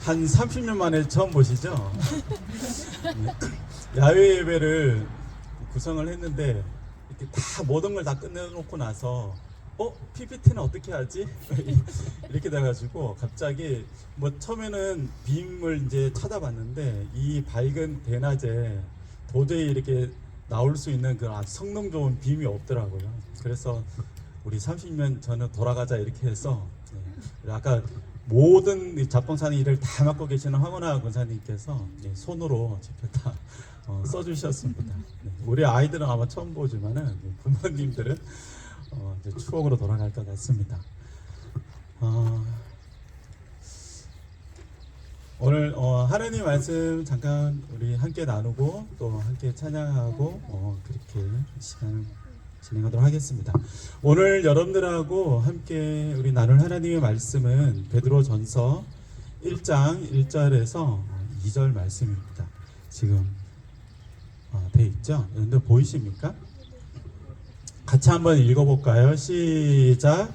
한 30년 만에 처음 보시죠? 야외 예배를 구성을 했는데 이렇게 다 모든 걸 다 끝내놓고 나서 PPT는 어떻게 하지? 이렇게 돼가지고 갑자기 뭐 처음에는 빔을 이제 찾아봤는데 이 밝은 대낮에 도저히 이렇게 나올 수 있는 그런 아주 성능 좋은 빔이 없더라고요. 그래서 우리 30년 전에 돌아가자 이렇게 해서 아까 모든 이 잡봉산 일을 다 맡고 계시는 황원하 권사님께서 손으로 직접 다 써주셨습니다. 우리 아이들은 아마 처음 보지만은 부모님들은 이제 추억으로 돌아갈 것 같습니다. 오늘 하나님 말씀 잠깐 우리 함께 나누고 또 함께 찬양하고 그렇게 시간 진행하도록 하겠습니다. 오늘 여러분들하고 함께 우리 나눌 하나님의 말씀은 베드로전서 1장 1절에서 2절 말씀입니다. 지금 돼 있죠? 여러분들 보이십니까? 같이 한번 읽어볼까요? 시작.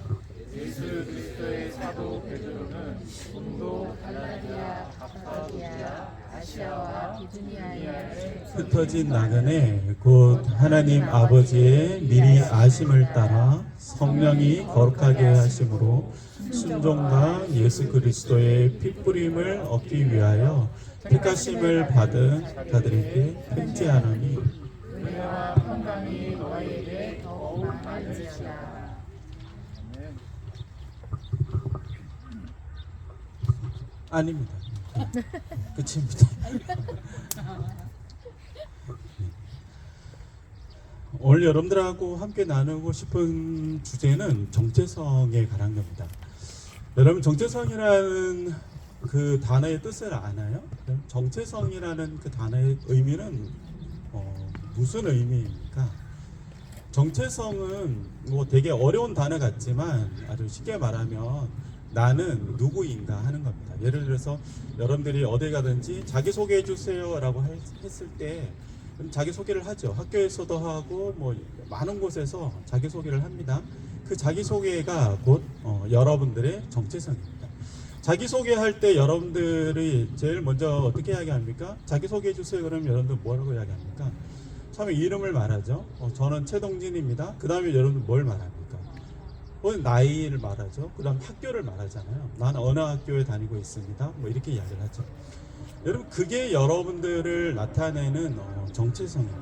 예수 그리스도의 사도 베드로는 본도, 갈라디아, 갑파도기아, 아시아와 비두니아에 흩어진 나그네 곧 하나님 아버지의 미리 아심을 따라 성령이 거룩하게 하심으로 순종과 예수 그리스도의 핏부림을 얻기 위하여 택하심을 받은 자들에게 편지하노니 은혜와 평강이 너희에게 더욱 많을지어다. 아닙니다. 끝입니다. 오늘 여러분들하고 함께 나누고 싶은 주제는 정체성에 관한 겁니다. 여러분 정체성이라는 그 단어의 뜻을 아나요? 정체성이라는 그 단어의 의미는 무슨 의미입니까? 정체성은 뭐 되게 어려운 단어 같지만 아주 쉽게 말하면 나는 누구인가 하는 겁니다. 예를 들어서 여러분들이 어디 가든지 자기소개해 주세요 라고 했을 때 자기소개를 하죠. 학교에서도 하고 뭐 많은 곳에서 자기소개를 합니다. 그 자기소개가 곧 여러분들의 정체성입니다. 자기소개할 때 여러분들이 제일 먼저 어떻게 이야기합니까? 자기소개해 주세요 그러면 여러분들 뭐라고 이야기합니까? 처음에 이름을 말하죠. 저는 최동진입니다. 그 다음에 여러분들 뭘 말합니까? 나이를 말하죠. 그 다음 학교를 말하잖아요. 나는 어느 학교에 다니고 있습니다. 뭐 이렇게 이야기를 하죠. 여러분 그게 여러분들을 나타내는 정체성입니다.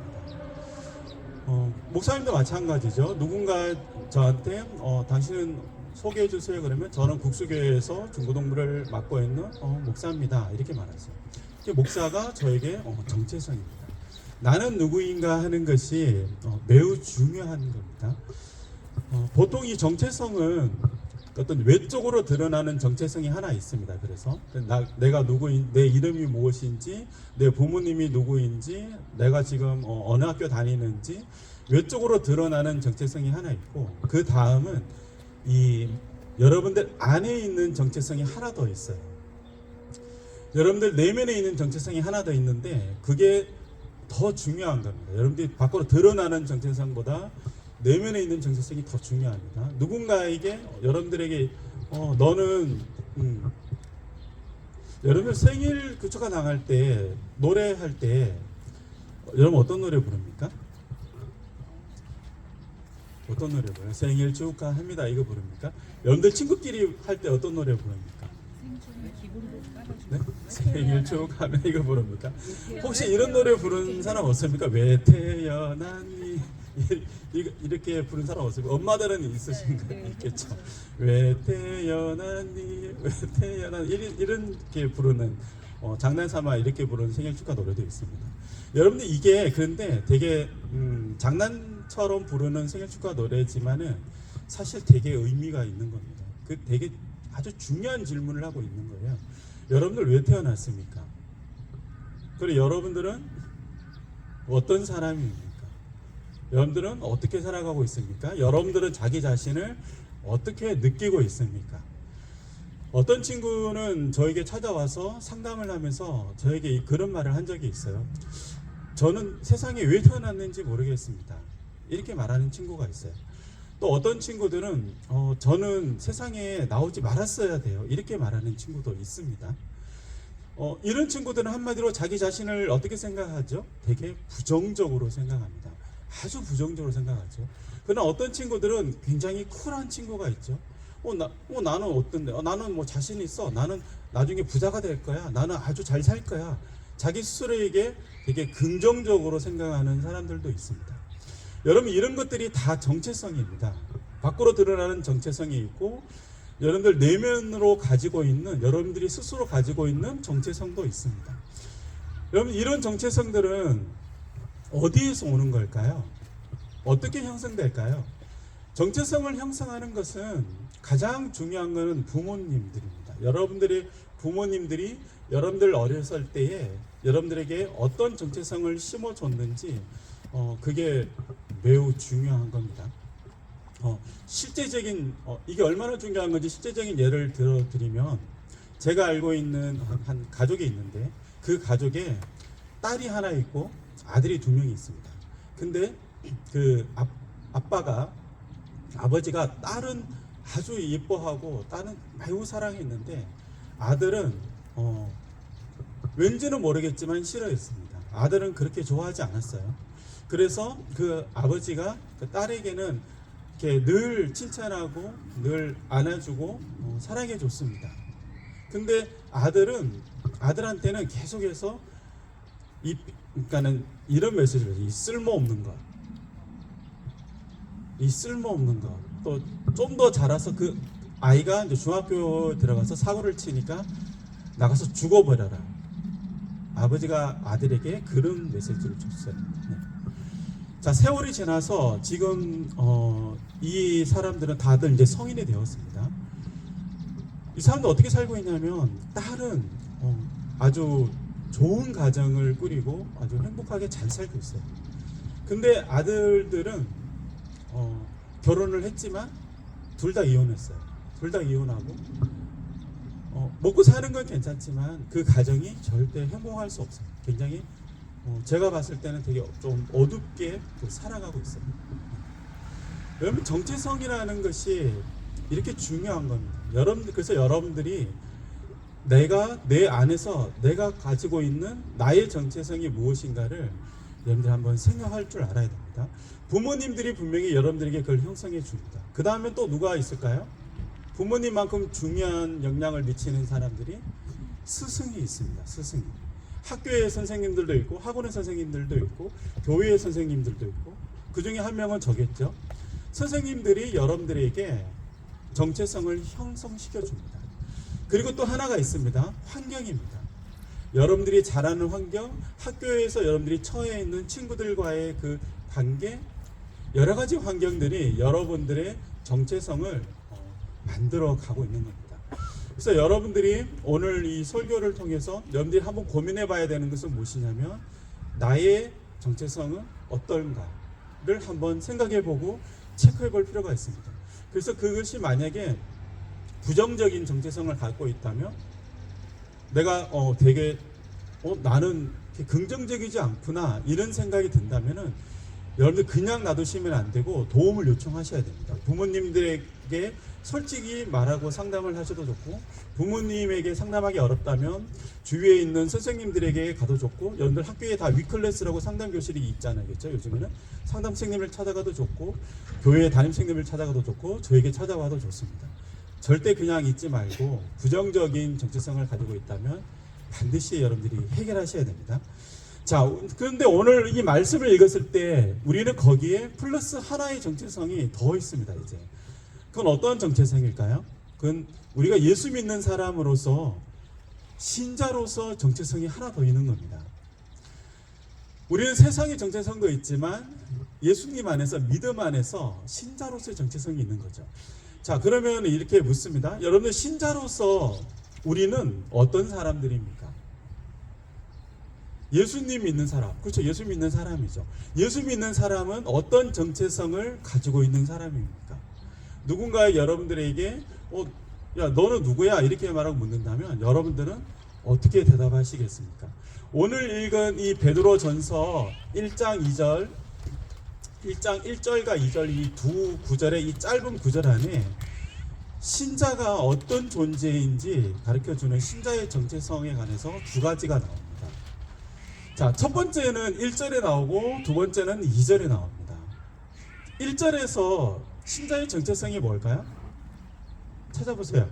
목사님도 마찬가지죠. 누군가 저한테 당신은 소개해 주세요 그러면 저는 국수교회에서 중고등부를 맡고 있는 목사입니다. 이렇게 말하죠. 목사가 저에게 정체성입니다. 나는 누구인가 하는 것이 매우 중요한 겁니다. 보통 이 정체성은 어떤 외적으로 드러나는 정체성이 하나 있습니다. 그래서 내가 내 이름이 무엇인지, 내 부모님이 누구인지, 내가 지금 어느 학교 다니는지 외적으로 드러나는 정체성이 하나 있고, 그 다음은 이 여러분들 안에 있는 정체성이 하나 더 있어요. 여러분들 내면에 있는 정체성이 하나 더 있는데 그게 더 중요한 겁니다. 여러분들이 밖으로 드러나는 정체성보다 내면에 있는 정체성이 더 중요합니다. 누군가에게 여러분들에게 너는 여러분 생일 축하당할 때 노래할 때 여러분 어떤 노래 부릅니까? 어떤 노래 부르요? 생일 축하합니다 이거 부릅니까? 여러분들 친구끼리 할 때 어떤 노래 부릅니까? 네? 생일 축하합니다 이거 부릅니까? 혹시 이런 노래 부른 사람 없습니까? 왜 태어났니? 이렇게 부른 사람 없습니까? 엄마들은 있겠죠. 왜 태어났니? 왜 태어났니? 이렇게 부르는 장난삼아 이렇게 부르는 생일 축하 노래도 있습니다. 여러분들 이게 그런데 되게 장난처럼 부르는 생일 축하 노래지만은 사실 되게 의미가 있는 겁니다. 그 되게 아주 중요한 질문을 하고 있는 거예요. 여러분들 왜 태어났습니까? 그리고 여러분들은 어떤 사람입니까? 여러분들은 어떻게 살아가고 있습니까? 여러분들은 자기 자신을 어떻게 느끼고 있습니까? 어떤 친구는 저에게 찾아와서 상담을 하면서 저에게 그런 말을 한 적이 있어요. 저는 세상에 왜 태어났는지 모르겠습니다. 이렇게 말하는 친구가 있어요. 또 어떤 친구들은 저는 세상에 나오지 말았어야 돼요. 이렇게 말하는 친구도 있습니다. 이런 친구들은 한마디로 자기 자신을 어떻게 생각하죠? 되게 부정적으로 생각합니다. 아주 부정적으로 생각하죠. 그러나 어떤 친구들은 굉장히 쿨한 친구가 있죠. 나는 어떤데? 나는 뭐 자신 있어. 나는 나중에 부자가 될 거야. 나는 아주 잘 살 거야. 자기 스스로에게 되게 긍정적으로 생각하는 사람들도 있습니다. 여러분, 이런 것들이 다 정체성입니다. 밖으로 드러나는 정체성이 있고, 여러분들 내면으로 가지고 있는, 여러분들이 스스로 가지고 있는 정체성도 있습니다. 여러분, 이런 정체성들은 어디에서 오는 걸까요? 어떻게 형성될까요? 정체성을 형성하는 것은 가장 중요한 것은 부모님들입니다. 여러분들의 부모님들이 여러분들 어렸을 때에 여러분들에게 어떤 정체성을 심어줬는지 그게 매우 중요한 겁니다. 실제적인 이게 얼마나 중요한 건지 실제적인 예를 들어드리면, 제가 알고 있는 한 가족이 있는데 그 가족에 딸이 하나 있고 아들이 2명이 있습니다. 근데 그 아버지가 딸은 아주 예뻐하고 딸은 매우 사랑했는데 아들은 왠지는 모르겠지만 싫어했습니다. 아들은 그렇게 좋아하지 않았어요. 그래서 그 아버지가 그 딸에게는 이렇게 늘 칭찬하고 늘 안아주고 사랑해 줬습니다. 근데 아들한테는 계속해서 그러니까는 이런 메시지를 이 쓸모없는 것, 이 쓸모없는 것, 또 좀 더 자라서 그 아이가 이제 중학교 들어가서 사고를 치니까 나가서 죽어버려라. 아버지가 아들에게 그런 메시지를 줬어요. 네. 자, 세월이 지나서 지금 이 사람들은 다들 이제 성인이 되었습니다. 이 사람들 어떻게 살고 있냐면, 딸은 아주 좋은 가정을 꾸리고 아주 행복하게 잘 살고 있어요. 근데 아들들은 결혼을 했지만 둘 다 이혼했어요. 둘 다 이혼하고 먹고 사는 건 괜찮지만 그 가정이 절대 행복할 수 없어요. 굉장히 제가 봤을 때는 되게 좀 어둡게 살아가고 있어요. 여러분, 정체성이라는 것이 이렇게 중요한 겁니다. 그래서 여러분들이 내 안에서 내가 가지고 있는 나의 정체성이 무엇인가를 여러분들이 한번 생각할 줄 알아야 됩니다. 부모님들이 분명히 여러분들에게 그걸 형성해 줍니다. 그 다음에 또 누가 있을까요? 부모님만큼 중요한 영향을 미치는 사람들이 스승이 있습니다. 스승이. 학교의 선생님들도 있고, 학원의 선생님들도 있고, 교회의 선생님들도 있고, 그 중에 한 명은 저겠죠. 선생님들이 여러분들에게 정체성을 형성시켜 줍니다. 그리고 또 하나가 있습니다. 환경입니다. 여러분들이 자라는 환경, 학교에서 여러분들이 처해 있는 친구들과의 그 관계, 여러 가지 환경들이 여러분들의 정체성을 만들어 가고 있는 겁니다. 그래서 여러분들이 오늘 이 설교를 통해서 여러분들이 한번 고민해 봐야 되는 것은 무엇이냐면, 나의 정체성은 어떤가를 한번 생각해 보고 체크해 볼 필요가 있습니다. 그래서 그것이 만약에 부정적인 정체성을 갖고 있다면, 내가 되게 나는 긍정적이지 않구나 이런 생각이 든다면은 여러분들 그냥 놔두시면 안 되고 도움을 요청하셔야 됩니다. 부모님들에게 솔직히 말하고 상담을 하셔도 좋고, 부모님에게 상담하기 어렵다면 주위에 있는 선생님들에게 가도 좋고, 여러분들 학교에 다 위클래스라고 상담 교실이 있잖아요. 그렇죠? 요즘에는 상담 선생님을 찾아가도 좋고, 교회 담임 선생님을 찾아가도 좋고, 저에게 찾아와도 좋습니다. 절대 그냥 있지 말고 부정적인 정체성을 가지고 있다면 반드시 여러분들이 해결하셔야 됩니다. 자, 그런데 오늘 이 말씀을 읽었을 때 우리는 거기에 플러스 하나의 정체성이 더 있습니다. 이제 그건 어떤 정체성일까요? 그건 우리가 예수 믿는 사람으로서, 신자로서 정체성이 하나 더 있는 겁니다. 우리는 세상의 정체성도 있지만 예수님 안에서, 믿음 안에서 신자로서의 정체성이 있는 거죠. 자, 그러면 이렇게 묻습니다. 여러분들, 신자로서 우리는 어떤 사람들입니까? 예수님 믿는 사람, 그렇죠? 예수 믿는 사람이죠. 예수 믿는 사람은 어떤 정체성을 가지고 있는 사람입니까? 누군가 여러분들에게 야, 너는 누구야? 이렇게 말하고 묻는다면 여러분들은 어떻게 대답하시겠습니까? 오늘 읽은 이 베드로전서 1장 1절과 2절 이 두 구절의 이 짧은 구절 안에 신자가 어떤 존재인지 가르쳐주는 신자의 정체성에 관해서 두 가지가 나옵니다. 자, 첫 번째는 1절에 나오고 두 번째는 2절에 나옵니다. 1절에서 신자의 정체성이 뭘까요? 찾아보세요.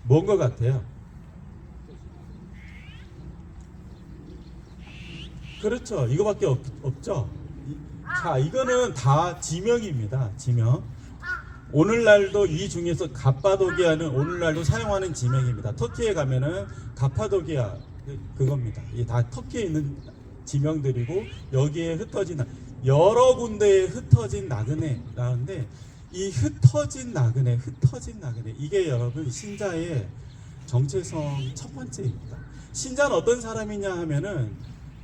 뭔 것 같아요? 그렇죠. 이거밖에 없죠. 자, 이거는 다 지명입니다. 지명. 오늘날도 이 중에서 갑바도기아는 오늘날도 사용하는 지명입니다. 터키에 가면은 가파도기아 그겁니다. 이게 다 터키에 있는 지명들이고 여기에 흩어진 여러 군데에 흩어진 나그네라는데 이 흩어진 나그네 이게 여러분 신자의 정체성 첫 번째입니다. 신자는 어떤 사람이냐 하면은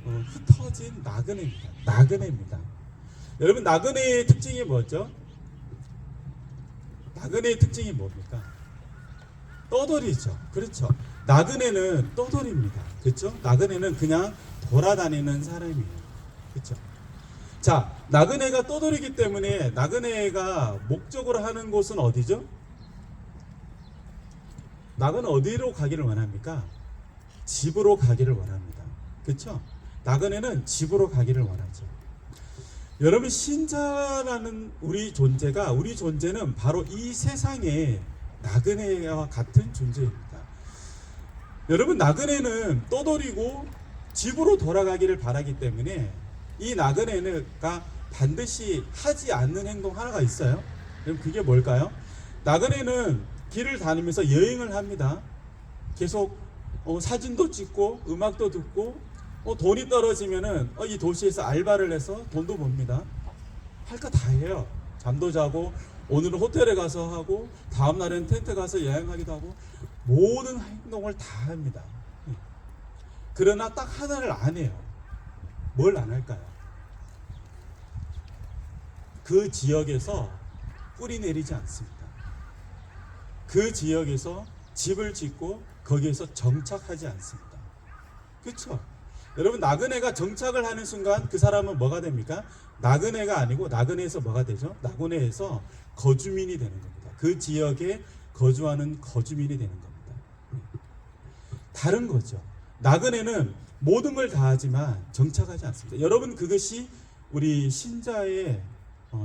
흩어진 나그네입니다. 여러분 나그네의 특징이 뭐죠? 나그네의 특징이 뭡니까? 떠돌이죠. 그렇죠. 나그네는 떠돌입니다. 그렇죠? 나그네는 그냥 돌아다니는 사람이에요. 그렇죠? 자, 나그네가 떠돌이기 때문에 나그네가 목적으로 하는 곳은 어디죠? 나그네 어디로 가기를 원합니까? 집으로 가기를 원합니다. 그렇죠? 나그네는 집으로 가기를 원하죠. 여러분 신자라는 우리 존재는 바로 이 세상의 나그네와 같은 존재입니다. 여러분 나그네는 떠돌이고 집으로 돌아가기를 바라기 때문에 이 나그네가 반드시 하지 않는 행동 하나가 있어요. 그럼 그게 뭘까요? 나그네는 길을 다니면서 여행을 합니다. 계속 사진도 찍고 음악도 듣고 돈이 떨어지면은 이 도시에서 알바를 해서 돈도 법니다. 할 거 다 해요. 잠도 자고 오늘은 호텔에 가서 하고 다음 날엔 텐트 가서 여행하기도 하고 모든 행동을 다 합니다. 그러나 딱 하나를 안 해요. 뭘 안 할까요? 그 지역에서 뿌리 내리지 않습니다. 그 지역에서 집을 짓고 거기에서 정착하지 않습니다. 그렇죠? 여러분 나그네가 정착을 하는 순간 그 사람은 뭐가 됩니까? 나그네가 아니고 나그네에서 뭐가 되죠? 나그네에서 거주민이 되는 겁니다. 그 지역에 거주하는 거주민이 되는 겁니다. 다른 거죠. 나그네는 모든 걸 다 하지만 정착하지 않습니다. 여러분 그것이 우리 신자의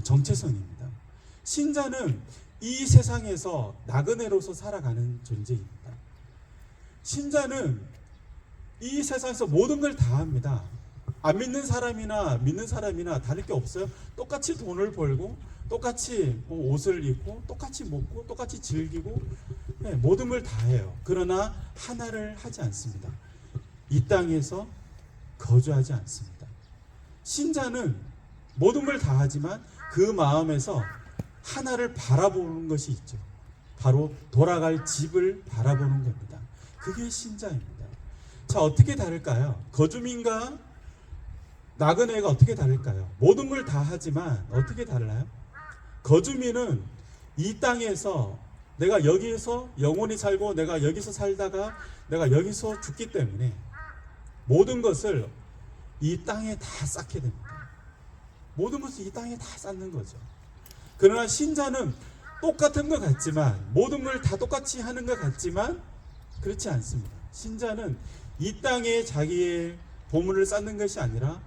정체성입니다. 신자는 이 세상에서 나그네로서 살아가는 존재입니다. 신자는 이 세상에서 모든 걸 다 합니다. 안 믿는 사람이나 믿는 사람이나 다를 게 없어요. 똑같이 돈을 벌고 똑같이 옷을 입고 똑같이 먹고 똑같이 즐기고 모든 걸 다 해요. 그러나 하나를 하지 않습니다. 이 땅에서 거주하지 않습니다. 신자는 모든 걸 다 하지만 그 마음에서 하나를 바라보는 것이 있죠. 바로 돌아갈 집을 바라보는 겁니다. 그게 신자입니다. 자, 어떻게 다를까요? 거주민과 나그네가 어떻게 다를까요? 모든 걸 다 하지만 어떻게 달라요? 거주민은 이 땅에서 내가 여기에서 영원히 살고 내가 여기서 살다가 내가 여기서 죽기 때문에 모든 것을 이 땅에 다 쌓게 됩니다. 모든 것을 이 땅에 다 쌓는 거죠. 그러나 신자는 똑같은 것 같지만 모든 걸 다 똑같이 하는 것 같지만 그렇지 않습니다. 신자는 이 땅에 자기의 보물을 쌓는 것이 아니라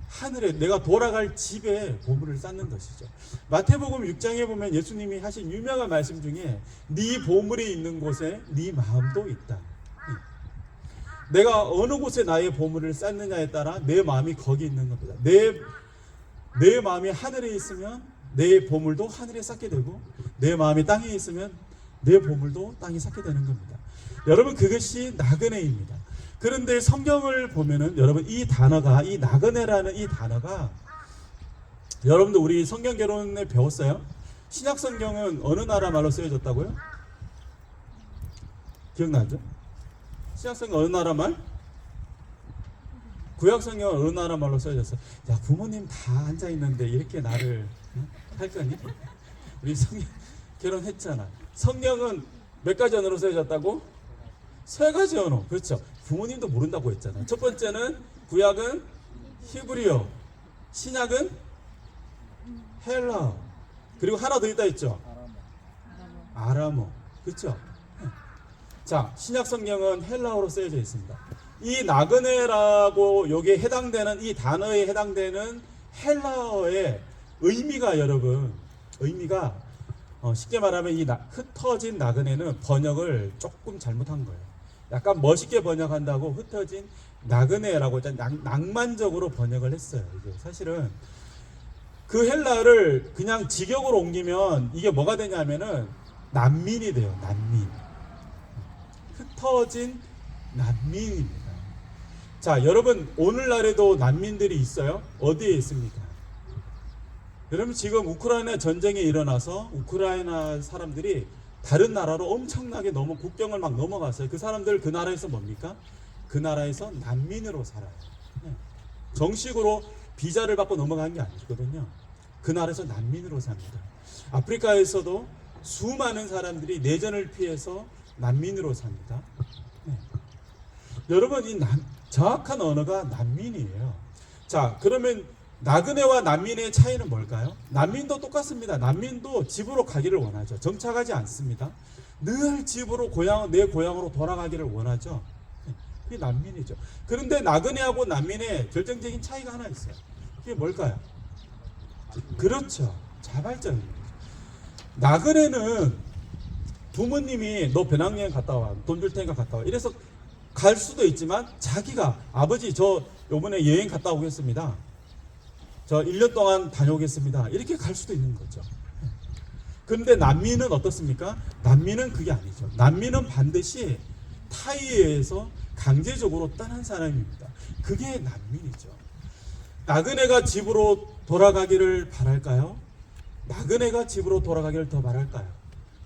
하늘에 내가 돌아갈 집에 보물을 쌓는 것이죠. 마태복음 6장에 보면 예수님이 하신 유명한 말씀 중에 네 보물이 있는 곳에 네 마음도 있다. 내가 어느 곳에 나의 보물을 쌓느냐에 따라 내 마음이 거기 있는 겁니다. 내 마음이 하늘에 있으면 내 보물도 하늘에 쌓게 되고 내 마음이 땅에 있으면 내 보물도 땅에 쌓게 되는 겁니다. 여러분 그것이 나그네입니다. 그런데 성경을 보면은 여러분 이 단어가 이 나그네라는 이 단어가 여러분들 우리 성경 개론에 배웠어요? 신약 성경은 어느 나라 말로 쓰여졌다고요? 기억나죠? 신약 성경 어느 나라 말? 구약 성경은 어느 나라 말로 써졌어? 야 부모님 다 앉아 있는데 이렇게 나를 할 거니? 우리 성경 결혼했잖아. 성경은 몇 가지 언어로 써졌다고? 세 가지 언어. 그렇죠. 부모님도 모른다고 했잖아. 첫 번째는 구약은 히브리어, 신약은 헬라. 그리고 하나 더 있다 했죠. 아람어. 그렇죠? 자, 신약 성경은 헬라어로 쓰여져 있습니다. 이 나그네라고 여기에 해당되는 이 단어에 해당되는 헬라어의 의미가 여러분, 의미가 쉽게 말하면 이 흩어진 나그네는 번역을 조금 잘못한 거예요. 약간 멋있게 번역한다고 흩어진 나그네라고 낭만적으로 번역을 했어요. 이게 사실은 그 헬라어를 그냥 직역으로 옮기면 이게 뭐가 되냐면은 난민이 돼요. 난민. 흩어진 난민입니다. 자, 여러분 오늘날에도 난민들이 있어요? 어디에 있습니까? 여러분 지금 우크라이나 전쟁이 일어나서 우크라이나 사람들이 다른 나라로 엄청나게 국경을 막 넘어갔어요. 그 사람들 그 나라에서 뭡니까? 그 나라에서 난민으로 살아요. 정식으로 비자를 받고 넘어간 게 아니거든요. 그 나라에서 난민으로 삽니다. 아프리카에서도 수많은 사람들이 내전을 피해서 난민으로 삽니다. 여러분 이 정확한 언어가 난민이에요. 자, 그러면 나그네와 난민의 차이는 뭘까요? 난민도 똑같습니다. 난민도 집으로 가기를 원하죠. 정착하지 않습니다. 늘 집으로 내 고향으로 돌아가기를 원하죠. 그게 난민이죠. 그런데 나그네하고 난민의 결정적인 차이가 하나 있어요. 그게 뭘까요? 그렇죠. 자발적입니다. 나그네는 부모님이 너 배낭여행 갔다 와, 돈 줄 테니까 갔다 와, 이래서 갈 수도 있지만 자기가 아버지 저 요번에 여행 갔다 오겠습니다, 저 1년 동안 다녀오겠습니다, 이렇게 갈 수도 있는 거죠. 그런데 난민은 어떻습니까? 난민은 그게 아니죠. 난민은 반드시 타의에 의해서 강제적으로 떠난 사람입니다. 그게 난민이죠. 나그네가 집으로 돌아가기를 바랄까요? 나그네가 집으로 돌아가기를 더 바랄까요?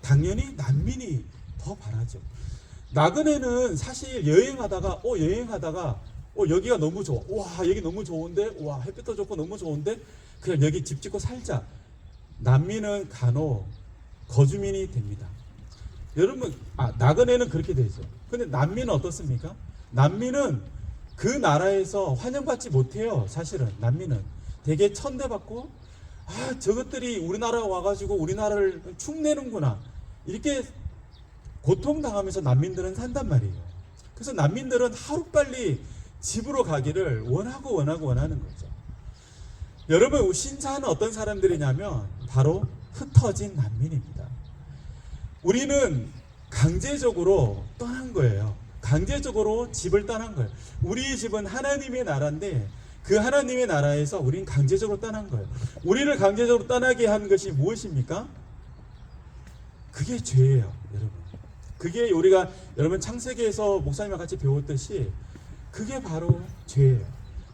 당연히 난민이 더 바라죠. 나그네는 사실 여행하다가 여기가 너무 좋아, 와 여기 너무 좋은데, 와 햇빛도 좋고 너무 좋은데 그냥 여기 집 짓고 살자. 난민은 간혹 거주민이 됩니다. 여러분 나그네는 그렇게 되죠. 근데 난민은 어떻습니까? 난민은 그 나라에서 환영받지 못해요. 사실은 난민은 되게 천대받고, 저것들이 우리나라 와가지고 우리나라를 축내는구나, 이렇게 고통당하면서 난민들은 산단 말이에요. 그래서 난민들은 하루빨리 집으로 가기를 원하는 거죠. 여러분 신자는 어떤 사람들이냐면 바로 흩어진 난민입니다. 우리는 강제적으로 떠난 거예요. 강제적으로 집을 떠난 거예요. 우리 집은 하나님의 나라인데 그 하나님의 나라에서 우리는 강제적으로 떠난 거예요. 우리를 강제적으로 떠나게 한 것이 무엇입니까? 그게 죄예요, 여러분. 그게 우리가 여러분 창세기에서 목사님과 같이 배웠듯이 그게 바로 죄예요.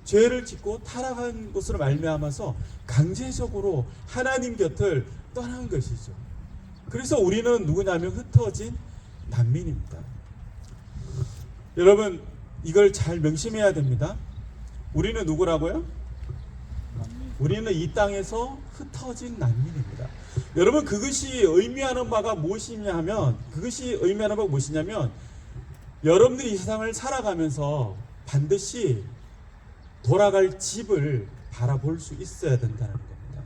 죄를 짓고 타락한 것으로 말미암아서 강제적으로 하나님 곁을 떠난 것이죠. 그래서 우리는 누구냐면 흩어진 난민입니다. 여러분 이걸 잘 명심해야 됩니다. 우리는 누구라고요? 우리는 이 땅에서 흩어진 난민입니다. 여러분 그것이 의미하는 바가 무엇이냐면 여러분들이 이 세상을 살아가면서 반드시 돌아갈 집을 바라볼 수 있어야 된다는 겁니다.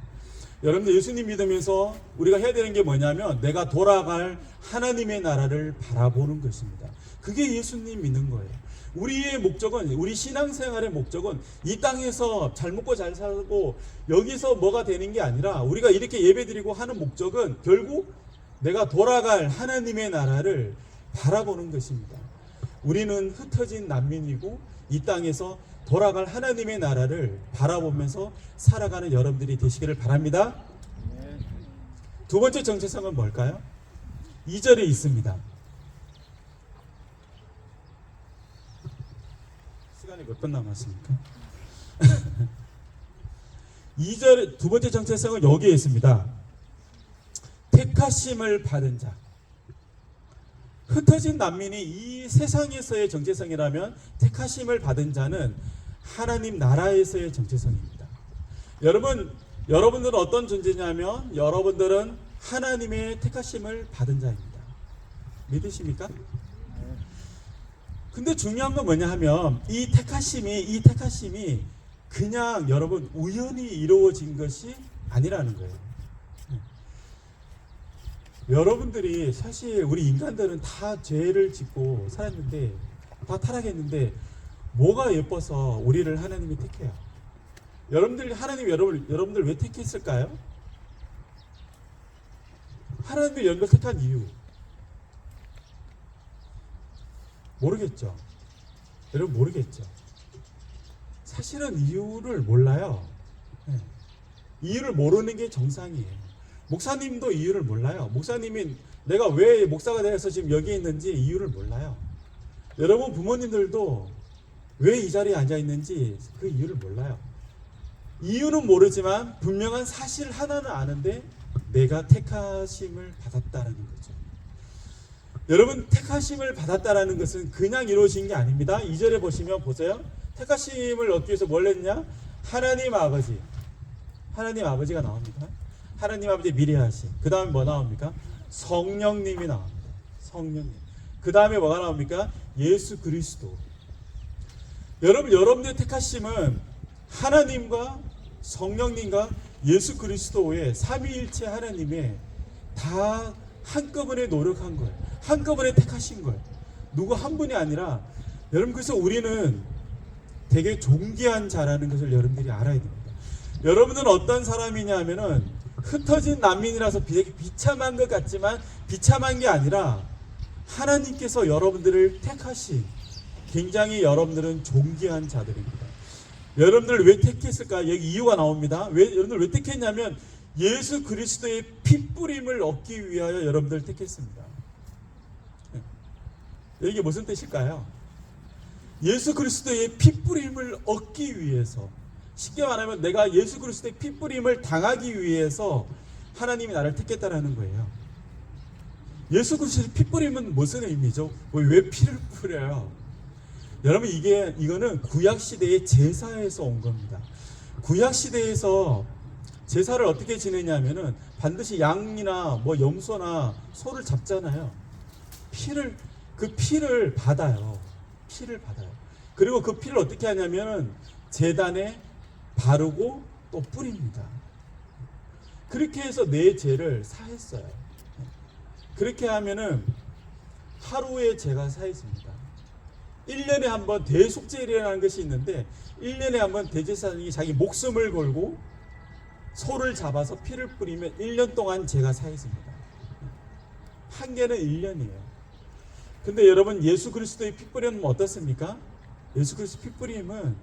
여러분들 예수님 믿으면서 우리가 해야 되는 게 뭐냐면 내가 돌아갈 하나님의 나라를 바라보는 것입니다. 그게 예수님 믿는 거예요. 우리의 목적은, 우리 신앙생활의 목적은 이 땅에서 잘 먹고 잘 살고 여기서 뭐가 되는 게 아니라, 우리가 이렇게 예배드리고 하는 목적은 결국 내가 돌아갈 하나님의 나라를 바라보는 것입니다. 우리는 흩어진 난민이고 이 땅에서 돌아갈 하나님의 나라를 바라보면서 살아가는 여러분들이 되시기를 바랍니다. 두 번째 정체성은 뭘까요? 2절에 있습니다. 시간이 몇 분 남았습니까? 2절 두 번째 정체성은 여기에 있습니다. 택하심을 받은 자. 흩어진 난민이 이 세상에서의 정체성이라면 택하심을 받은 자는 하나님 나라에서의 정체성입니다. 여러분들은 어떤 존재냐면 여러분들은 하나님의 택하심을 받은 자입니다. 믿으십니까? 근데 중요한 건 뭐냐 하면 이 택하심이 그냥 여러분 우연히 이루어진 것이 아니라는 거예요. 여러분들이 사실 우리 인간들은 다 죄를 짓고 살았는데 다 타락했는데 뭐가 예뻐서 우리를 하나님이 택해요? 하나님이 여러분들 왜 택했을까요? 하나님이 여러분들 택한 이유 모르겠죠? 여러분 모르겠죠? 사실은 이유를 몰라요. 네. 이유를 모르는 게 정상이에요. 목사님도 이유를 몰라요. 목사님이 내가 왜 목사가 돼서 지금 여기 있는지 이유를 몰라요. 여러분 부모님들도 왜 이 자리에 앉아 있는지 그 이유를 몰라요. 이유는 모르지만 분명한 사실 하나는 아는데 내가 택하심을 받았다라는 거죠. 여러분 대가심을 받았다라는 것은 그냥 이루어진 게 아닙니다. 2절에 보시면 보세요. 택하심을 얻기 위해서 뭘 했냐? 하나님 아버지가 나옵니다. 하나님 아버지 미리 하신. 그 다음에 뭐 나옵니까? 성령님이 나옵니다. 성령님. 그 다음에 뭐가 나옵니까? 예수 그리스도. 여러분들의 택하심은 하나님과 성령님과 예수 그리스도의 삼위일체 하나님의 다 한꺼번에 노력한 거예요. 한꺼번에 택하신 거예요. 누구 한 분이 아니라 여러분 그래서 우리는 되게 존귀한 자라는 것을 여러분들이 알아야 됩니다. 여러분은 어떤 사람이냐 하면은 흩어진 난민이라서 되게 비참한 것 같지만 비참한 게 아니라 하나님께서 여러분들을 택하신 굉장히 여러분들은 존귀한 자들입니다. 여러분들을 왜 택했을까? 여기 이유가 나옵니다. 여러분들 왜 택했냐면 예수 그리스도의 핏뿌림을 얻기 위하여 여러분들을 택했습니다. 이게 무슨 뜻일까요? 예수 그리스도의 핏뿌림을 얻기 위해서, 쉽게 말하면 내가 예수 그리스도의 핏뿌림을 당하기 위해서 하나님이 나를 택했다라는 거예요. 예수 그리스도의 핏뿌림은 무슨 의미죠? 왜 피를 뿌려요? 여러분 이거는 구약시대의 제사에서 온 겁니다. 구약시대에서 제사를 어떻게 지내냐면은 반드시 양이나 뭐 염소나 소를 잡잖아요. 그 피를 받아요. 그리고 그 피를 어떻게 하냐면은 제단에 바르고 또 뿌립니다. 그렇게 해서 내 죄를 사했어요. 그렇게 하면은 하루의 죄가 사해집니다. 1년에 한 번 대속죄일이라는 것이 있는데 1년에 한 번 대제사장이 자기 목숨을 걸고 소를 잡아서 피를 뿌리면 1년 동안 죄가 사해집니다. 한계는 1년이에요. 근데 여러분 예수 그리스도의 핏뿌림은 어떻습니까? 예수 그리스도 핏뿌림은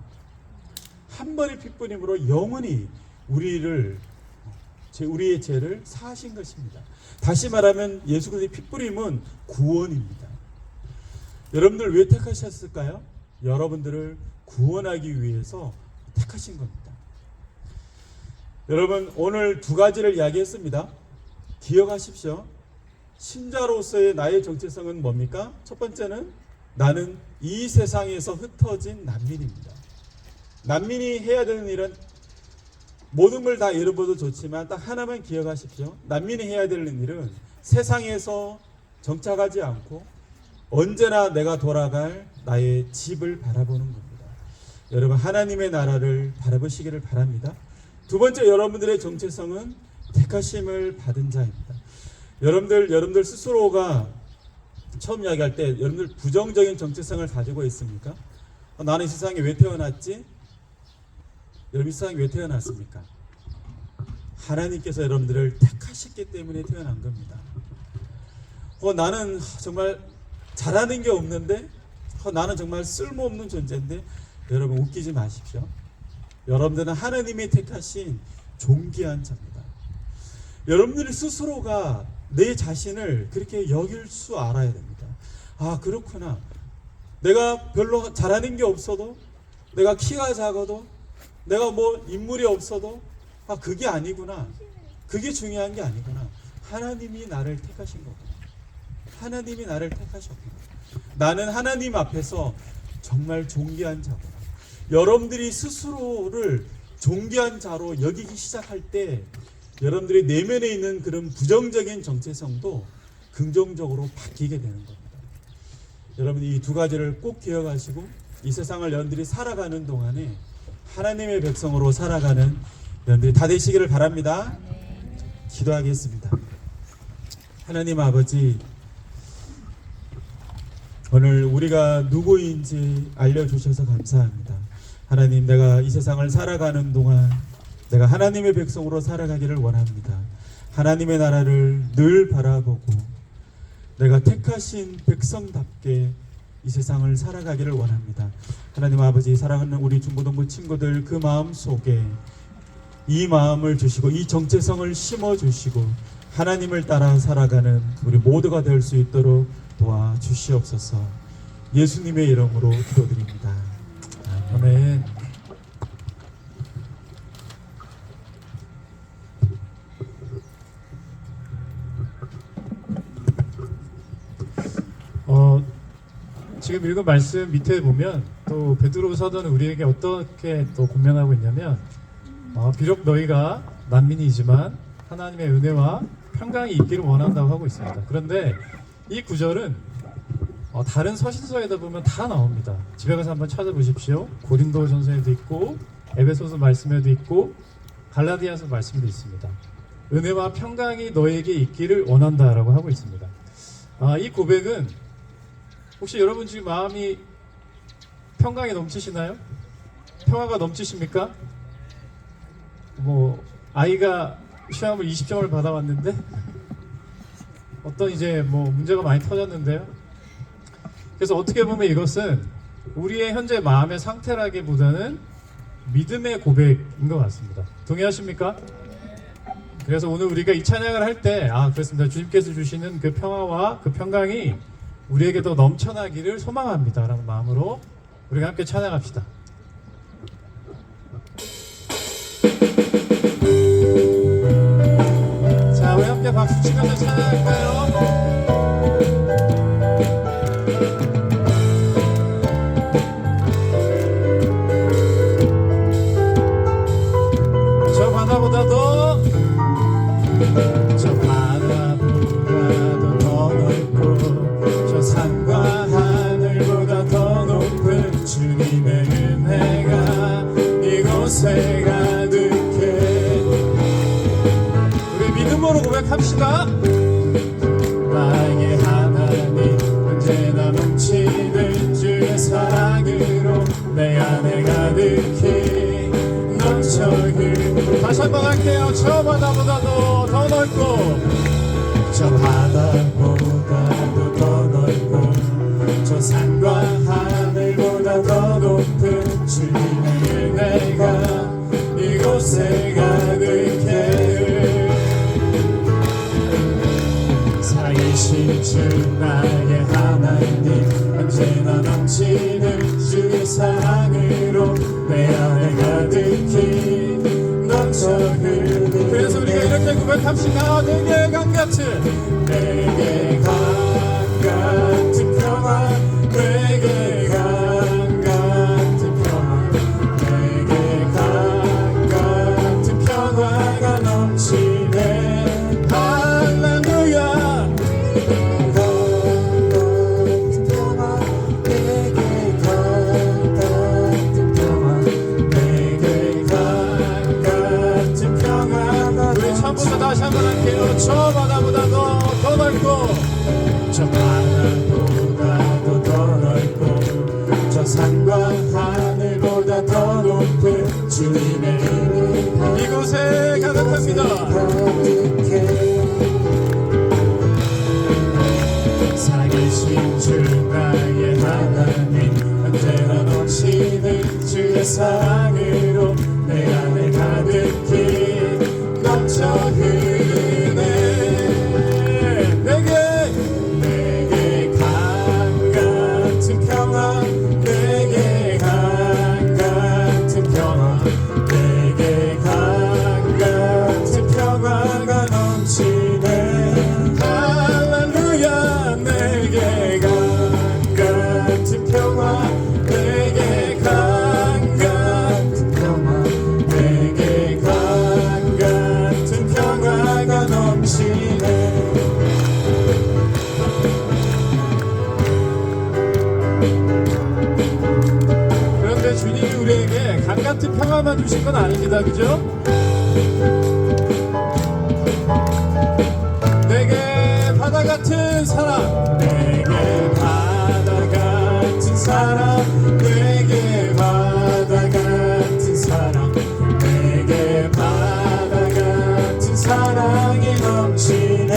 한 번의 핏뿌림으로 영원히 우리의 죄를 사하신 것입니다. 다시 말하면 예수 그리스도의 핏뿌림은 구원입니다. 여러분들 왜 택하셨을까요? 여러분들을 구원하기 위해서 택하신 겁니다. 여러분 오늘 두 가지를 이야기했습니다. 기억하십시오. 신자로서의 나의 정체성은 뭡니까? 첫 번째는 나는 이 세상에서 흩어진 난민입니다. 난민이 해야 되는 일은 모든 걸 다 잃어버려도 좋지만 딱 하나만 기억하십시오. 난민이 해야 되는 일은 세상에서 정착하지 않고 언제나 내가 돌아갈 나의 집을 바라보는 겁니다. 여러분 하나님의 나라를 바라보시기를 바랍니다. 두 번째 여러분들의 정체성은 택하심을 받은 자입니다. 여러분들 스스로가 처음 이야기할 때 여러분들 부정적인 정체성을 가지고 있습니까? 나는 이 세상에 왜 태어났지? 여러분 이 세상에 왜 태어났습니까? 하나님께서 여러분들을 택하셨기 때문에 태어난 겁니다. 나는 정말 잘하는 게 없는데 나는 정말 쓸모없는 존재인데 여러분 웃기지 마십시오. 여러분들은 하나님이 택하신 존귀한 자입니다. 여러분들이 스스로가 내 자신을 그렇게 여길 수 알아야 됩니다. 아 그렇구나. 내가 별로 잘하는 게 없어도 내가 키가 작아도 내가 뭐 인물이 없어도 그게 아니구나. 그게 중요한 게 아니구나. 하나님이 나를 택하신 거구나. 하나님이 나를 택하셨구나. 나는 하나님 앞에서 정말 존귀한 자구나. 여러분들이 스스로를 존귀한 자로 여기기 시작할 때 여러분들의 내면에 있는 그런 부정적인 정체성도 긍정적으로 바뀌게 되는 겁니다. 여러분 이 두 가지를 꼭 기억하시고 이 세상을 여러분들이 살아가는 동안에 하나님의 백성으로 살아가는 여러분들이 다 되시기를 바랍니다. 기도하겠습니다. 하나님 아버지, 오늘 우리가 누구인지 알려주셔서 감사합니다. 하나님, 내가 이 세상을 살아가는 동안 내가 하나님의 백성으로 살아가기를 원합니다. 하나님의 나라를 늘 바라보고 내가 택하신 백성답게 이 세상을 살아가기를 원합니다. 하나님 아버지, 사랑하는 우리 중고등부 친구들 그 마음 속에 이 마음을 주시고 이 정체성을 심어주시고 하나님을 따라 살아가는 우리 모두가 될 수 있도록 도와주시옵소서. 예수님의 이름으로 기도드립니다. 아멘. 지금 읽은 말씀 밑에 보면 또 베드로 사도는 우리에게 어떻게 또 권면하고 있냐면, 비록 너희가 난민이지만 하나님의 은혜와 평강이 있기를 원한다고 하고 있습니다. 그런데 이 구절은 다른 서신서에다 보면 다 나옵니다. 집에 가서 한번 찾아보십시오. 고린도전서에도 있고 에베소서 말씀에도 있고 갈라디아서 말씀도 있습니다. 은혜와 평강이 너에게 있기를 원한다라고 하고 있습니다. 이 고백은 혹시 여러분 지금 마음이 평강이 넘치시나요? 평화가 넘치십니까? 아이가 시험을 20점을 받아왔는데 어떤 이제 문제가 많이 터졌는데요. 그래서 어떻게 보면 이것은 우리의 현재 마음의 상태라기보다는 믿음의 고백인 것 같습니다. 동의하십니까? 그래서 오늘 우리가 이 찬양을 할 때 그렇습니다. 주님께서 주시는 그 평화와 그 평강이 우리에게 더 넘쳐나기를 소망합니다 라는 마음으로 우리가 함께 찬양합시다. 자, 우리 함께 박수 치면서 찬양할까요? 저 바다보다도 더 넓고 저 산과 하늘보다 더 높은 주님의 은혜가 이곳에 가득해. 우리 믿음으로 고백합시다. 나에게 하나님 언제나 넘치는 주의 사랑으로 내 안에 가득히 넘쳐 흐르는. 다시 한번 할게요. 저 바다보다도 더 넓고 저 바다보다도 더 넓고 저 산과 하늘보다 더 높은 주님의 은혜가 이곳에 가득해. 살아계신 주 나의 하나님 언제나 넘치는 주의 사랑으로 내 안에 가득히 넘쳐 흐르는. 그래서 우리가 이렇게 고백합시다. 내게 강같은 내게 강같은 평화, 내게 강같은 평화, 내게 강같은 평화가 넘치네. 할렐루야. 강같은 평화, 내게 강같은 평화, 내게 강같은 평화가. 우리 처음부터 다시 한번 할게요. 저 바다보다도 더 넓고 저 바다보다도 더 넓고 저 산과 하늘보다 더 높은 주님의 은혜가 이곳에 가득합니다. 살아계신 주 나의 하나님 언제나 넘치는 주의 사랑으로 내 안에 가득히 넘쳐 흐르네. 내게 강같은 평화, 내게 강같은 평화, 내게 강같은 평화가 넘치네. 할렐루야. 내게 강같은 평화, 내게 강같은 평화, 내게 강같은 평화가 넘치네. 그런데 주님이 우리에게 강같은 평화만 주신 건 아닙니다. 그죠? 내게 사랑 내게 바다 같은 사랑 내게 바다 같은 사랑이 넘치네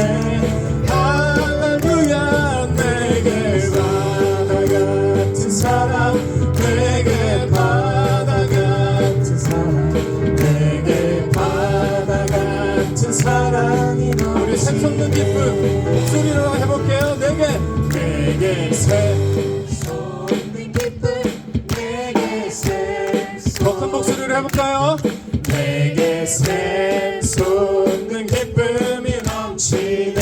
할렐루야 내게 바다 같은 사랑 내게 바다 같은 사랑 내게 바다 같은 사랑이 넘치네 우리 샘솟는 기쁨 목소리로 해볼게요 내게 샘솟는 기쁨 내게 더 큰 목소리로 해볼까요 내게 샘솟는 기쁨이 넘치네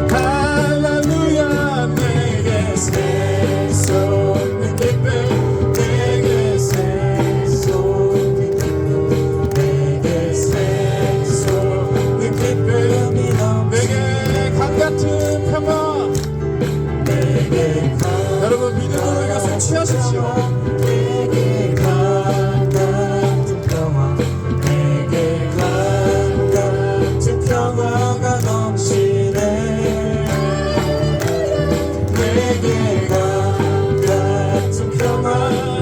할렐루야 내게 샘솟는 기쁨 내게 샘솟는 기쁨 내게 샘솟는 기쁨이 넘치네 내게 강같은 평화 내게 여러분 믿음으로 이것을 취하십시오 내게 강같은 평화 내게 강같은 평화가 넘치네 내게 강같은 평화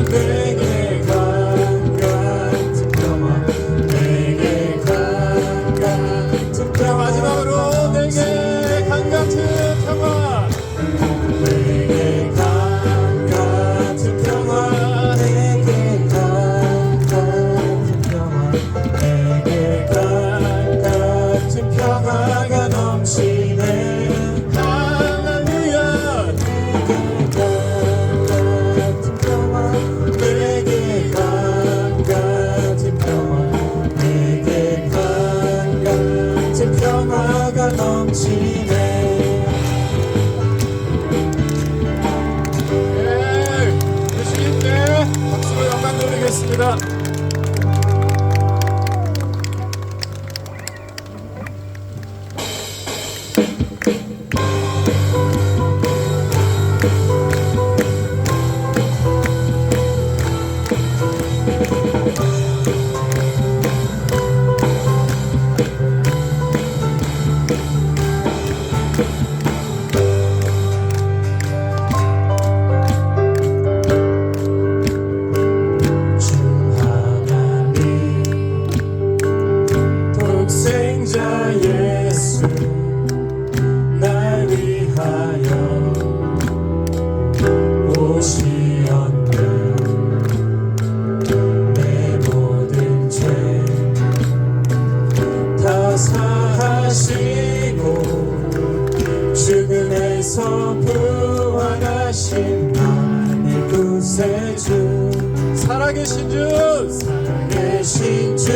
내게 강같은 평화 내게 강같은 평화 마지막으로 내게 강같은 평화 내게 강같은 평화 내게 강같은 평화 내게 강같은 평화가 넘치네 할렐루야 강같은 평화 내게 강같은 평화 내게 강같은 평화가 넘치네 주님 때 박수로 영광 돌리겠습니다. 독생자 예수 날 위하여 오시었네 내 모든 죄 다 사하시고 죽음에서 부활하신 나의 구세주 살아계신 주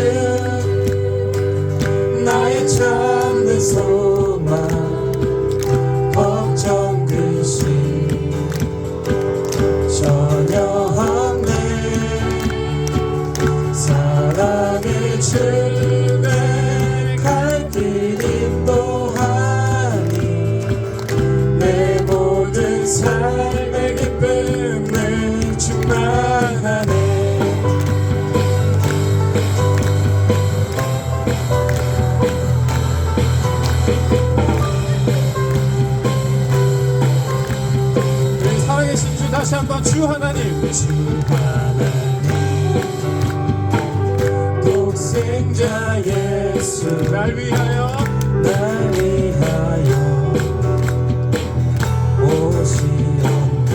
나의 참된 소망 걱정 근심 전혀 없네 사랑의 주내 갈 길 인도하니 내 모든 삶의 기쁨을 충만하네 다시 한번 주 하나님 독생자 예수 날 위하여 오시었네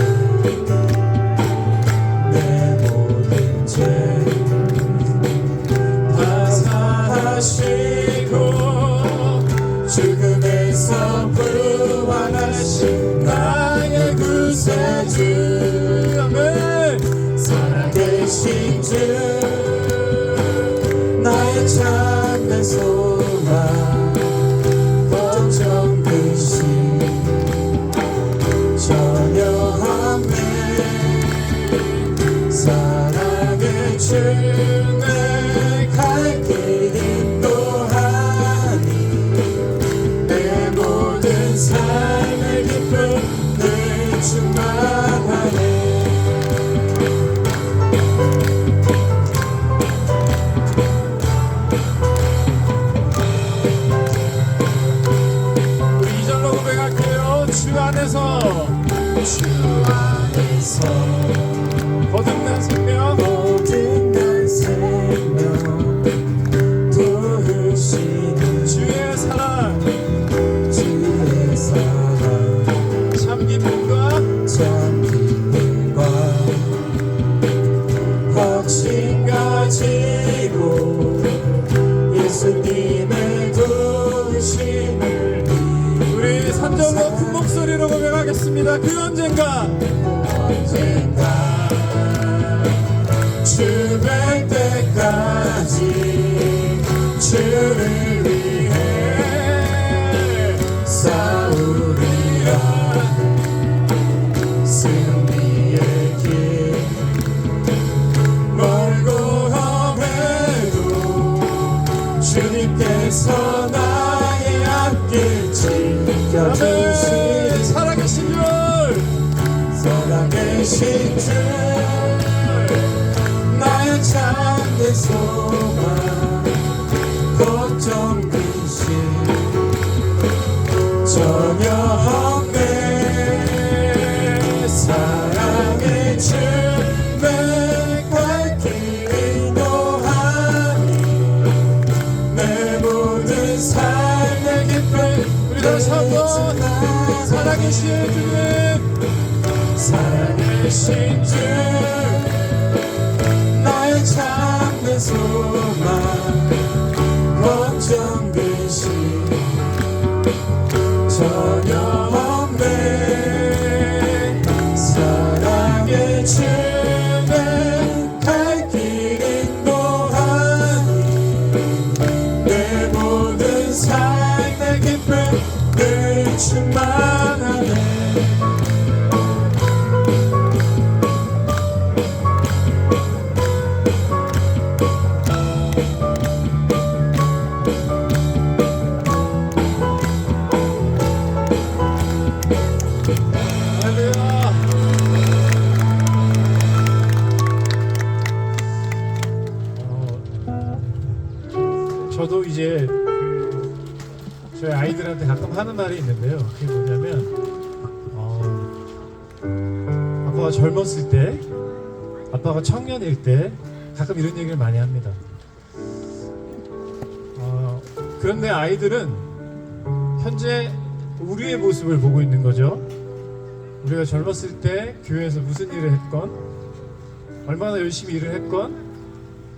내 모든 죄 다 사하시고 죽음에서 부활하신 나의 구세주 살아계신 주 나의 참된 소망 걱정 근심 전혀 없네 사랑의 주 내 갈 길 인도하니 내 모든 삶의 기쁨을 충만하네 주 안에서 거듭난 생명 거듭난 생명 도우시는 주의 사랑 주의 사랑 참 기쁨과 참 기쁨과 확신 가지고 예수님의 도우심을 우리 산절로 큰 목소리로 고백하겠습니다. 그 언젠가 언젠가 주될 때까지 주를 위해 싸우리라 승리의 길 멀고 험해도 주님께서 나의 앞길 지켜주시니 살아계신 줄 살아계신 주 나의 참된 소망 걱정 근심 전혀 없네 사랑의 주 내 갈 길 인도하니 내 모든 삶의 기쁨 우리 다시 한번 살아계신 주님 살아계신 주 나의 참된 소망 걱정 근심 전혀 없네 사랑의 주 내 갈 길 인도하니 내 모든 삶의 기쁨 늘 충만하네 할렐루야. 저도 이제 저희 아이들한테 가끔 하는 말이 있는데요. 그게 뭐냐면 아빠가 젊었을 때, 아빠가 청년일 때 가끔 이런 얘기를 많이 합니다. 그런데 아이들은 현재 우리의 모습을 보고 있는 거죠. 우리가 젊었을 때 교회에서 무슨 일을 했건 얼마나 열심히 일을 했건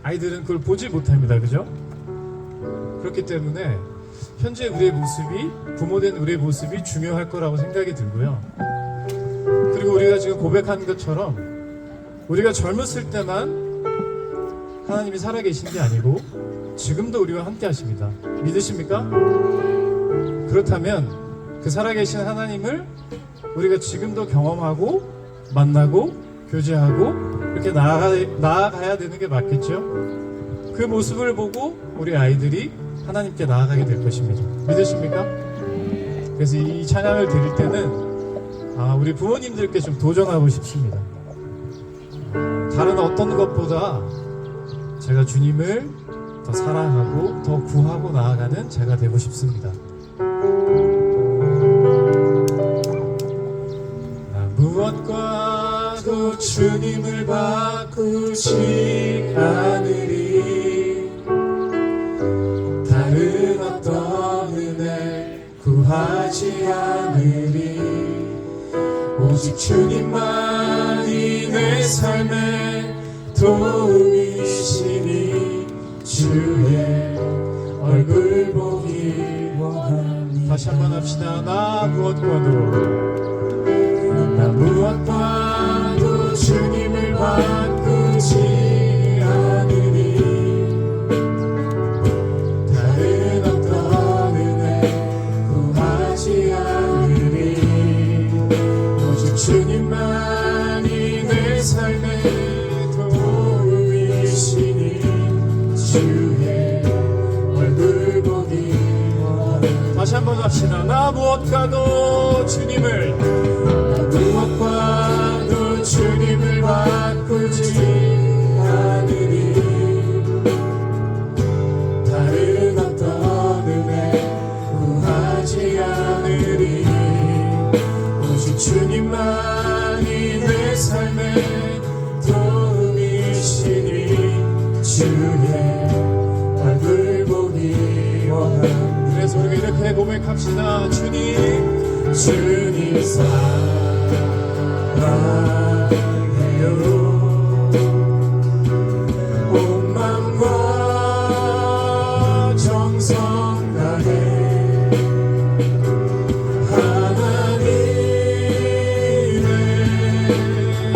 아이들은 그걸 보지 못합니다. 그죠? 그렇기 때문에 현재 우리의 모습이 부모된 우리의 모습이 중요할 거라고 생각이 들고요. 그리고 우리가 지금 고백한 것처럼 우리가 젊었을 때만 하나님이 살아계신 게 아니고 지금도 우리와 함께 하십니다. 믿으십니까? 그렇다면 그 살아계신 하나님을 우리가 지금도 경험하고 만나고 교제하고 이렇게 나아가야 되는 게 맞겠죠? 그 모습을 보고 우리 아이들이 하나님께 나아가게 될 것입니다. 믿으십니까? 그래서 이 찬양을 드릴 때는 우리 부모님들께 좀 도전하고 싶습니다. 다른 어떤 것보다 제가 주님을 더 사랑하고 더 구하고 나아가는 제가 되고 싶습니다. 무엇과도 주님을 바꾸지 않으리 다른 어떤 은혜 구하지 않으리 오직 주님만이 내 삶의 도움이시니 주의 얼굴 보기 원하니 다시 한번 합시다. 나 무엇과도 주님을 바꾸지 않으니 다른 어떤 은혜 구하지 않으니 오직 주님만이 내 삶의 도움이시니 주의 얼굴 보기 원하니 다시 한번 합시다. 나 무엇과도 주님을 무엇과도 주님을 바꾸지 않으니 다른 어떤 은혜 구하지 않으리 오직 주님만이 내 삶의 고백합시다. 주님, 주님 사랑해요. 온 맘과 정성 다해 하나님의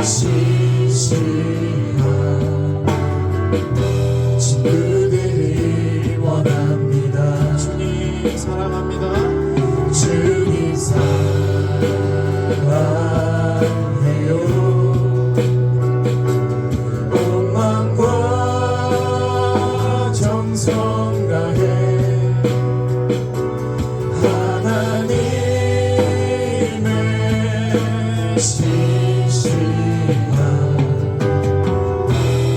신실한 친구들이 원합니다. 주님 사랑합니다. 주님 사랑해요. 온 맘과 정성 다해 하나님의 신실한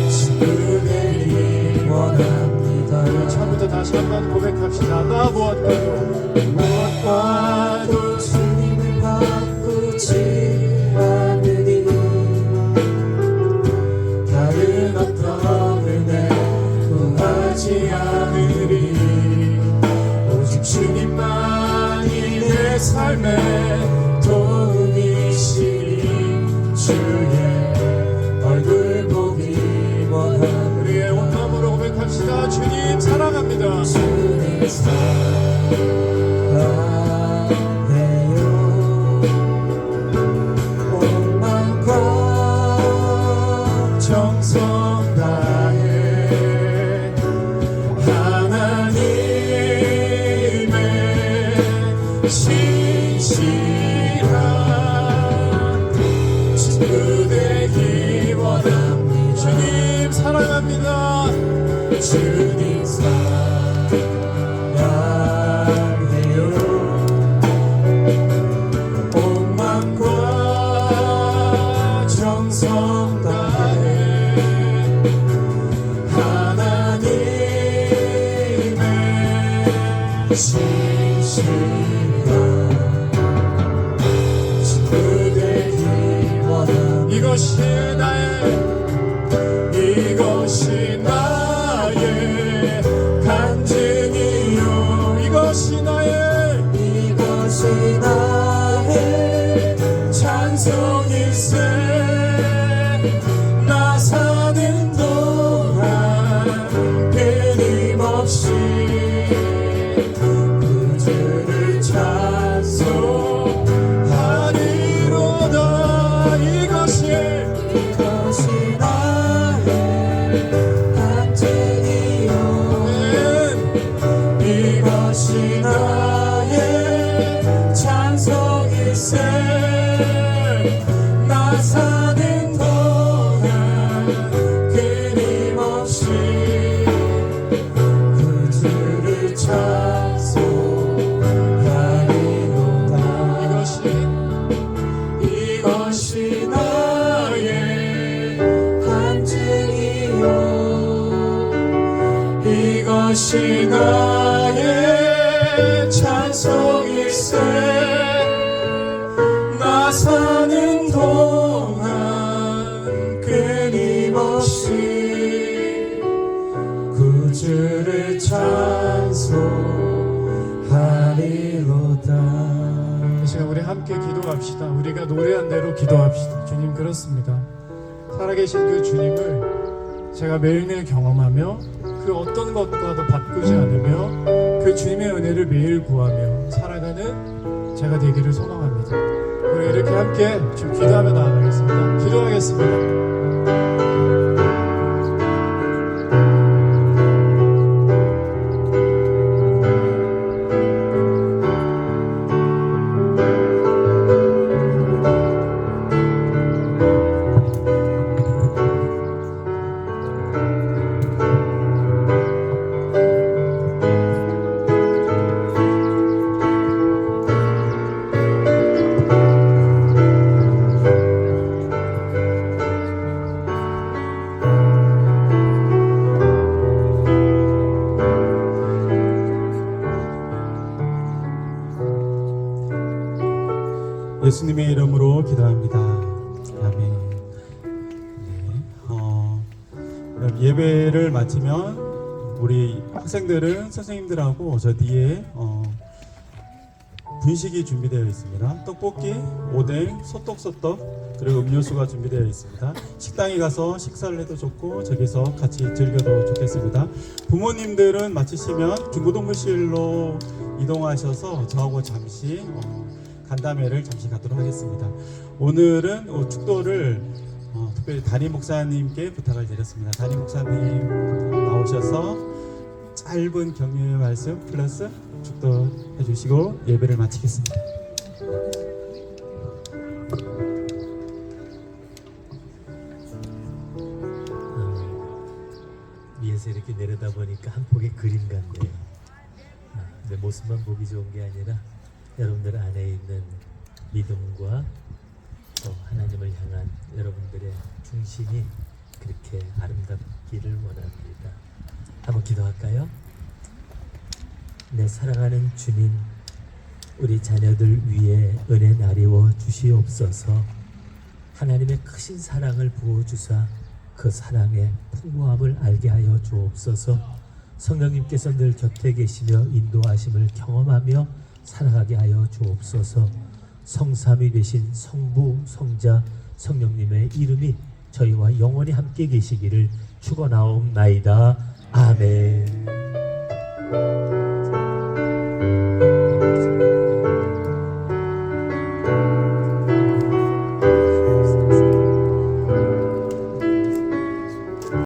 친구들이 원합니다. 처음부터 다시 한번 고백합시다. 나 무엇과도 무엇과도 주님을 바꾸지 않으리. 다른 어떤 은혜 구하지 않으리. 오직 주님만이 내 삶의 도움이시니 주의 얼굴 보기 원하노라. 우리의 온 마음으로 고백합시다. 주님 사랑합니다. 주님 사랑해요. 온 맘과 정성 다해 하나님의 신실한 친구 되기 원합니다. 주님 사랑합니다. 주님 사랑해요. 온 맘과 정성 다해 하나님의 신실한 친구 되기 원합니다. 이것이 나의 간증이요. 이것이 나의 찬송일세. 나 사는 동안 끊임없이 그 주를 찬송하리로다. 이것이 나의 간증이요. 이것이 나의 찬송일세. 나 사는 동안 끊임없이 그 주를 찬송하리로다. 이것이 나의 간증이요. 이것이 나의 찬송일세. 나 사는 동안 끊임없이 그 주를 찬송하리로다. 이 시간 우리 함께 기도합시다. 우리가 노래한 대로 기도합시다. 주님 그렇습니다. 살아계신 그 주님을 제가 매일매일 경험하며 그 어떤 것과도 바꾸지 않으며 그 주님의 은혜를 매일 구하며 살아가는 제가 되기를 소망합니다. 우리 이렇게 함께 지금 기도하며 나아가겠습니다. 기도하겠습니다. 예수님의 이름으로 기도합니다. 아멘. 네, 예배를 마치면 우리 학생들은 선생님들하고 저 뒤에 분식이 준비되어 있습니다. 떡볶이, 오뎅, 소떡소떡, 그리고 음료수가 준비되어 있습니다. 식당에 가서 식사를 해도 좋고 저기서 같이 즐겨도 좋겠습니다. 부모님들은 마치시면 중고동물실로 이동하셔서 저하고 잠시 간담회를 잠시 갖도록 하겠습니다. 오늘은 축도를 특별히 담임 목사님께 부탁을 드렸습니다. 담임 목사님 나오셔서 짧은 격려의 말씀 플러스 축도 해주시고 예배를 마치겠습니다. 위에서 이렇게 내려다 보니까 한 폭의 그림 같네요. 내 모습만 보기 좋은 게 아니라 여러분들 안에 있는 믿음과 또 하나님을 향한 여러분들의 중심이 그렇게 아름답기를 원합니다. 한번 기도할까요? 내 사랑하는 주님, 우리 자녀들 위에 은혜 나리워 주시옵소서. 하나님의 크신 사랑을 부어주사 그 사랑의 풍부함을 알게 하여 주옵소서. 성령님께서 늘 곁에 계시며 인도하심을 경험하며 살아가게 하여 주옵소서. 성삼위 되신 성부, 성자, 성령님의 이름이 저희와 영원히 함께 계시기를 축원하옵나이다. 아멘.